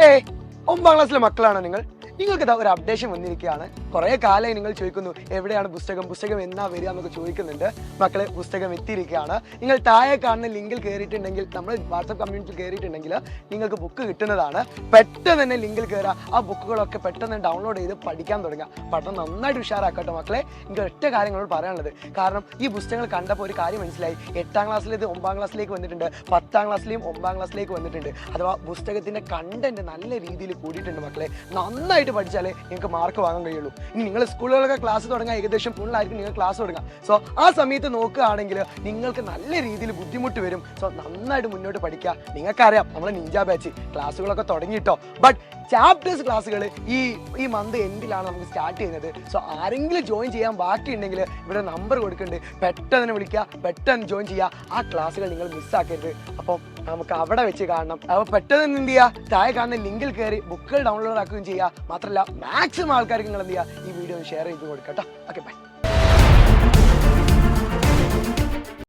ഏയ് 9ാം ക്ലാസ്സിലെ മക്കളാണോ നിങ്ങൾക്ക് ഇതാ ഒരു അപ്ഡേഷൻ വന്നിരിക്കുകയാണ്. കുറേ കാലമായി നിങ്ങൾ ചോദിക്കുന്നു എവിടെയാണ് പുസ്തകം എന്നാ വരിക എന്നൊക്കെ ചോദിക്കുന്നുണ്ട്. മക്കളെ, പുസ്തകം എത്തിയിരിക്കുകയാണ്. നിങ്ങൾ താഴെ കാണുന്ന ലിങ്കിൽ കയറിയിട്ടുണ്ടെങ്കിൽ, നമ്മൾ വാട്സപ്പ് കമ്മ്യൂണിറ്റിയിൽ കയറിയിട്ടുണ്ടെങ്കിൽ നിങ്ങൾക്ക് ബുക്ക് കിട്ടുന്നതാണ്. പെട്ടെന്ന് തന്നെ ലിങ്കിൽ കയറുക, ആ ബുക്കുകളൊക്കെ പെട്ടെന്ന് ഡൗൺലോഡ് ചെയ്ത് പഠിക്കാൻ തുടങ്ങുക. പഠനം നന്നായിട്ട് ഉഷാറാക്കട്ടെ മക്കളെ. എനിക്ക് ഒറ്റ കാര്യങ്ങളോട് പറയാനുള്ളത്, കാരണം ഈ പുസ്തകങ്ങൾ കണ്ടപ്പോൾ ഒരു കാര്യം മനസ്സിലായി. 8ാം ക്ലാസ്സിലേത് 9ാം ക്ലാസ്സിലേക്ക് വന്നിട്ടുണ്ട്, 10ാം ക്ലാസ്സിലെയും 9ാം ക്ലാസ്സിലേക്ക് വന്നിട്ടുണ്ട്. അഥവാ പുസ്തകത്തിന്റെ കണ്ടന്റ് നല്ല രീതിയിൽ കൂടിയിട്ടുണ്ട് മക്കളെ. നന്നായിട്ട് പഠിച്ചാലേ നിങ്ങൾക്ക് മാർക്ക് വാങ്ങാൻ കഴിയുള്ളൂ. ഇനി നിങ്ങൾ സ്കൂളുകളൊക്കെ ക്ലാസ് തുടങ്ങാൻ ഏകദേശം ഫുള്ളായിരിക്കും നിങ്ങൾ ക്ലാസ് തുടങ്ങാം. സോ ആ സമയത്ത് നോക്കുകയാണെങ്കിൽ നിങ്ങൾക്ക് നല്ല രീതിയിൽ ബുദ്ധിമുട്ട് വരും. സോ നന്നായിട്ട് മുന്നോട്ട് പഠിക്കുക. നിങ്ങൾക്കറിയാം നമ്മൾ നിഞ്ച ബാച്ച് ക്ലാസ്സുകളൊക്കെ തുടങ്ങിയിട്ടോ. ബട്ട് ചാപ്റ്റേഴ്സ് ക്ലാസ്സുകൾ ഈ മന്ത് എൻഡിലാണ് നമുക്ക് സ്റ്റാർട്ട് ചെയ്യുന്നത്. സോ ആരെങ്കിലും ജോയിൻ ചെയ്യാൻ ബാക്കിയുണ്ടെങ്കിൽ ഇവിടെ നമ്പർ കൊടുക്കുന്നുണ്ട്, പെട്ടെന്ന് വിളിക്കുക, പെട്ടെന്ന് ജോയിൻ ചെയ്യുക. ആ ക്ലാസ്സുകൾ നിങ്ങൾ മിസ്സാക്കരുത്. അപ്പം നമുക്ക് അവിടെ വെച്ച് കാണണം. അപ്പോൾ പെട്ടെന്ന് എന്ത് ചെയ്യുക, താഴെ കാണുന്ന ലിങ്കിൽ കയറി ബുക്കുകൾ ഡൗൺലോഡ് ആക്കുകയും ചെയ്യുക. മാത്രമല്ല മാക്സിമം ആൾക്കാർക്ക് നിങ്ങൾ എന്ത് ചെയ്യുക, ഈ വീഡിയോ ഷെയർ ചെയ്ത് കൊടുക്കുക കേട്ടോ. Okay, by.